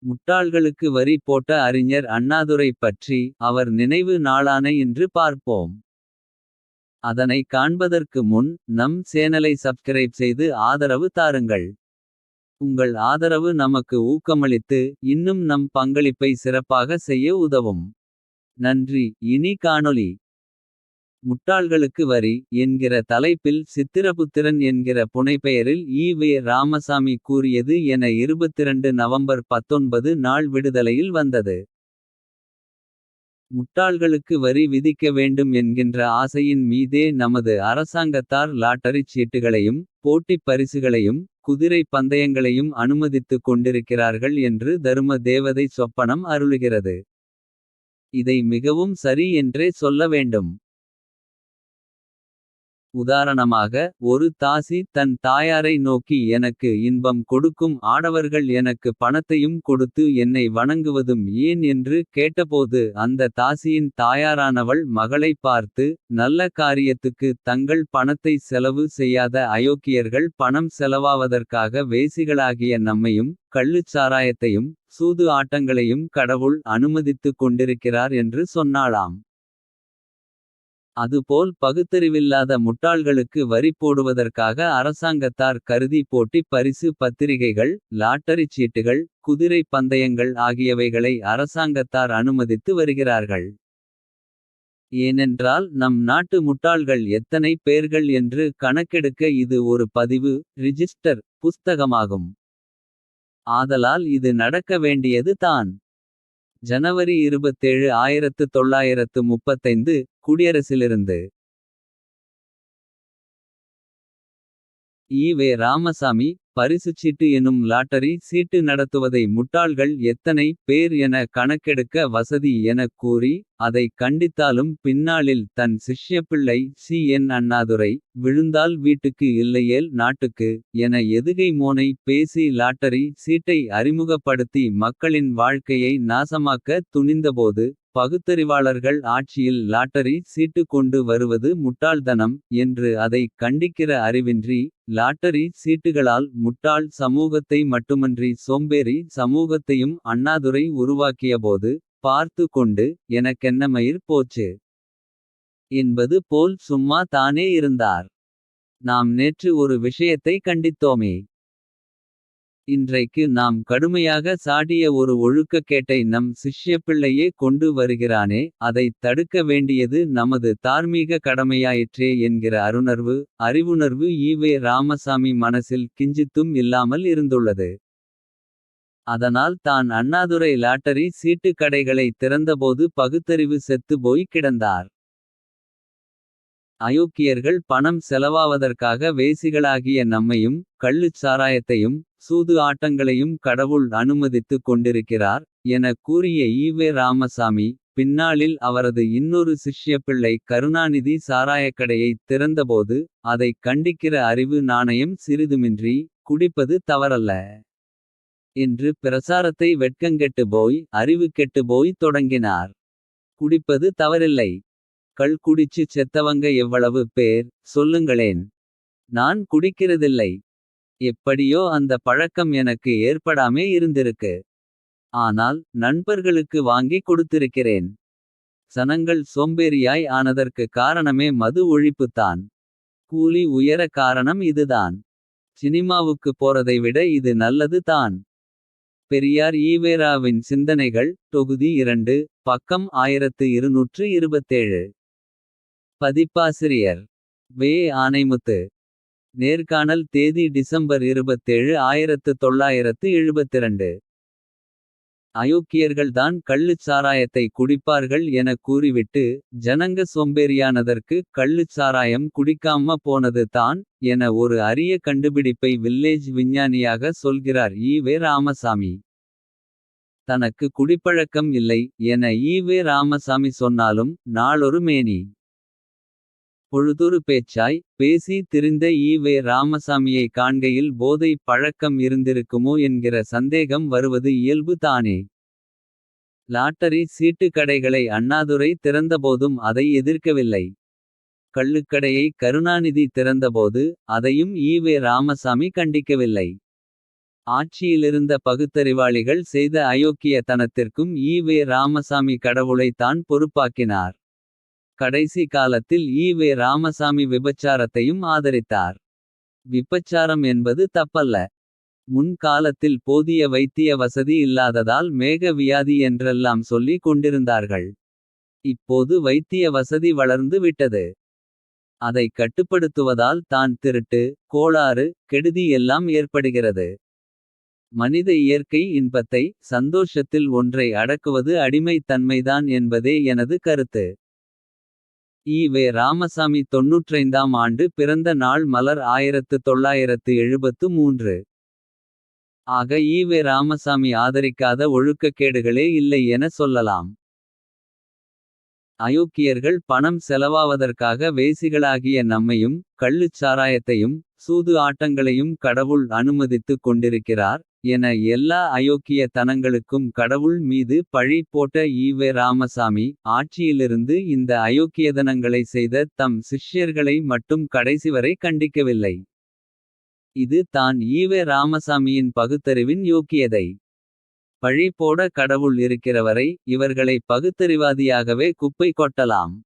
முட்டாள்களுக்கு வரி போட்ட அறிஞர் அண்ணாதுரை பற்றி. அவர் நினைவு நாளான இன்று பார்ப்போம். அதனை காண்பதற்கு முன் நம் சேனலை சப்ஸ்கிரைப் செய்து ஆதரவு தாருங்கள். உங்கள் ஆதரவு நமக்கு ஊக்கமளித்து. இன்னும் நம் பங்களிப்பை சிறப்பாக செய்ய உதவும். நன்றி. இனி காணொளி. முட்டாள்களுக்கு வரி என்கிற தலைப்பில் சித்திரபுத்திரன் என்கிற புனைப்பெயரில் ஈ. ராமசாமி கூறியது என 22 நவம்பர் 19 நாள் விடுதலையில் வந்தது. முட்டாள்களுக்கு வரி விதிக்க வேண்டும் என்கின்ற ஆசையின் மீதே நமது அரசாங்கத்தார் லாட்டரிச் சீட்டுகளையும். போட்டிப் பரிசுகளையும் குதிரை பந்தயங்களையும் அனுமதித்துக் கொண்டிருக்கிறார்கள் என்று தரும தேவதை சொப்பனம் அருளுகிறது. இதை மிகவும் சரி என்றே சொல்ல வேண்டும். உதாரணமாக ஒரு தாசி தன் தாயாரை நோக்கி எனக்கு இன்பம் கொடுக்கும் ஆடவர்கள் எனக்கு பணத்தையும் கொடுத்து என்னை வணங்குவதும் ஏன் என்று கேட்டபோது அந்த தாசியின் தாயாரானவள் மகளைப் பார்த்து. நல்ல காரியத்துக்கு தங்கள் பணத்தை செலவு செய்யாத அயோக்கியர்கள் பணம் செலவாவதற்காக வேசிகளாகிய நம்மையும் கள்ளுச் சாராயத்தையும் சூது ஆட்டங்களையும் கடவுள் அனுமதித்துக் கொண்டிருக்கிறார் என்று சொன்னாளாம். அதுபோல் பகுத்தறிவில்லாத முட்டாள்களுக்கு வரி போடுவதற்காக அரசாங்கத்தார் கருதி போட்டிப் பரிசு பத்திரிகைகள். லாட்டரிச் சீட்டுகள் குதிரை பந்தயங்கள் ஆகியவைகளை அரசாங்கத்தார் அனுமதித்து வருகிறார்கள். ஏனென்றால் நம் நாட்டு முட்டாள்கள் எத்தனை பேர்கள் என்று கணக்கெடுக்க இது ஒரு பதிவு. ரிஜிஸ்டர் புஸ்தகமாகும். ஆதலால் இது நடக்க வேண்டியது தான். ஜனவரி 27 1935 குடியரசிலிருந்து. ஈ. ராமசாமி பரிசுச்சீட்டு எனும் லாட்டரி சீட்டு நடத்துவதை முட்டாள்கள் எத்தனை பேர் என கணக்கெடுக்க வசதி எனக் கூறி. அதை கண்டித்தாலும் பின்னாளில் தன் சிஷ்யப்பிள்ளை அண்ணாதுரை. விழுந்தால் வீட்டுக்கு இல்லையேல் நாட்டுக்கு என எதுகை மோனை பேசி லாட்டரி சீட்டை அறிமுகப்படுத்தி மக்களின் வாழ்க்கையை நாசமாக்க துணிந்தபோது. பகுத்தறிவாளர்கள் ஆட்சியில் லாட்டரி சீட்டு கொண்டு வருவது முட்டாள்தனம். என்று அதை கண்டிக்கிற அறிவின்றி. லாட்டரி சீட்டுகளால் முட்டாள் சமூகத்தை மட்டுமன்றி சோம்பேறி சமூகத்தையும் அண்ணாதுரை உருவாக்கியபோது. பார்த்து கொண்டு எனக்கென்ன மயிர் போச்சு. என்பது போல் சும்மா தானே இருந்தார். நாம் நேற்று ஒரு விஷயத்தை கண்டித்தோமே. இன்றைக்கு நாம் கடுமையாக சாடிய ஒரு ஒழுக்கக்கேட்டை நம் சிஷ்யப்பிள்ளையே கொண்டு வருகிறானே. அதைத் தடுக்க வேண்டியது நமது தார்மீக கடமையாயிற்றே என்கிற அறிவுணர்வு ஈ. ராமசாமி மனசில் கிஞ்சித்தும் இல்லாமல் இருந்துள்ளது. அதனால் தான் அண்ணாதுரை லாட்டரி சீட்டு கடைகளை திறந்தபோது பகுத்தறிவு செத்து போய் கிடந்தார். அயோக்கியர்கள் பணம் செலவாவதற்காக வேசிகளாகிய நம்மையும் கள்ளுச் சாராயத்தையும் சூது ஆட்டங்களையும் கடவுள் அனுமதித்துக் கொண்டிருக்கிறார். என கூறிய ஈ. ராமசாமி. பின்னாளில் அவரது இன்னொரு சிஷ்யப்பிள்ளை கருணாநிதி சாராயக்கடையை திறந்தபோது. அதைக் கண்டிக்கிற அறிவு நாணயம் சிறிதுமின்றி. குடிப்பது தவறல்ல என்று பிரசாரத்தை வெட்கங்கெட்டு போய். அறிவு கெட்டு போய் தொடங்கினார். குடிப்பது தவறில்லை. கள் குடிச்சு செத்தவங்க எவ்வளவு பேர் சொல்லுங்களேன். நான் குடிக்கிறதில்லை. எப்படியோ அந்த பழக்கம் எனக்கு ஏற்படாமே இருந்திருக்கு. ஆனால் நண்பர்களுக்கு வாங்கி கொடுத்திருக்கிறேன். சனங்கள் சோம்பேறியாய் ஆனதற்கு காரணமே மது ஒழிப்புத்தான். கூலி உயர காரணம் இதுதான். சினிமாவுக்கு போறதை விட இது நல்லது தான். பெரியார் ஈவேராவின் சிந்தனைகள் தொகுதி 2 பக்கம் 1227. பதிப்பாசிரியர் வே. ஆனைமுத்து. நேர்காணல் தேதி டிசம்பர் 27 1972. அயோக்கியர்கள்தான் கள்ளுச் சாராயத்தை குடிப்பார்கள் என கூறிவிட்டு. ஜனங்க சோம்பேறியானதற்கு கள்ளுச் சாராயம் குடிக்காம போனது தான். என ஒரு அரிய கண்டுபிடிப்பை வில்லேஜ் விஞ்ஞானியாக சொல்கிறார் ஈ. ராமசாமி. தனக்கு குடிப்பழக்கம் இல்லை என ஈ. ராமசாமி சொன்னாலும் நாளொரு மேனி. பொழுதொரு பேச்சாய் பேசி திரிந்த ஈ. ராமசாமியை காண்கையில் போதை பழக்கம் இருந்திருக்குமோ என்கிற சந்தேகம் வருவது இயல்பு தானே. லாட்டரி சீட்டு கடைகளை அண்ணாதுரை திறந்தபோதும் அதை எதிர்க்கவில்லை. கள்ளுக்கடையை கருணாநிதி திறந்தபோது அதையும் ஈ. ராமசாமி கண்டிக்கவில்லை. ஆட்சியிலிருந்த பகுத்தறிவாளிகள் செய்த அயோக்கியத்தனத்திற்கும் ஈவே ராமசாமி கடவுளை தான் பொறுப்பாக்கினார். கடைசி காலத்தில் ஈவே ராமசாமி விபச்சாரத்தையும் ஆதரித்தார். விபச்சாரம் என்பது தப்பல்ல. முன் காலத்தில் போதிய வைத்திய வசதி இல்லாததால் மேக வியாதி என்றெல்லாம் சொல்லி கொண்டிருந்தார்கள். இப்போது வைத்திய வசதி வளர்ந்து விட்டது. அதை கட்டுப்படுத்துவதால் தான் திருட்டு, கோளாறு, கெடுதி எல்லாம் ஏற்படுகிறது. மனித இயற்கை இன்பத்தை, சந்தோஷத்தில் ஒன்றை அடக்குவது அடிமைத் தன்மைதான் என்பதே எனது கருத்து. ஈவே ராமசாமி 95ஆம் ஆண்டு பிறந்த நாள் மலர் 1973. ஆக ஈவே ராமசாமி ஆதரிக்காத ஒழுக்கக்கேடுகளே இல்லை என சொல்லலாம். அயோக்கியர்கள் பணம் செலவாவதற்காக வேசிகளாகிய நம்மையும் கள்ளுச் சாராயத்தையும் சூது ஆட்டங்களையும் கடவுள் அனுமதித்துக் கொண்டிருக்கிறார் என எல்லா அயோக்கிய தனங்களுக்கும் கடவுள் மீது பழி போட்ட ஈவே ராமசாமி ஆட்சியிலிருந்து இந்த அயோக்கியதனங்களை செய்த தம் சிஷ்யர்களை மட்டும் கடைசிவரை கண்டிக்கவில்லை. இது தான் ஈவே ராமசாமியின் பகுத்தறிவின் யோக்கியதை. பழி போட கடவுள் இருக்கிறவரை இவர்களை பகுத்தறிவாதியாகவே குப்பை கொட்டலாம்.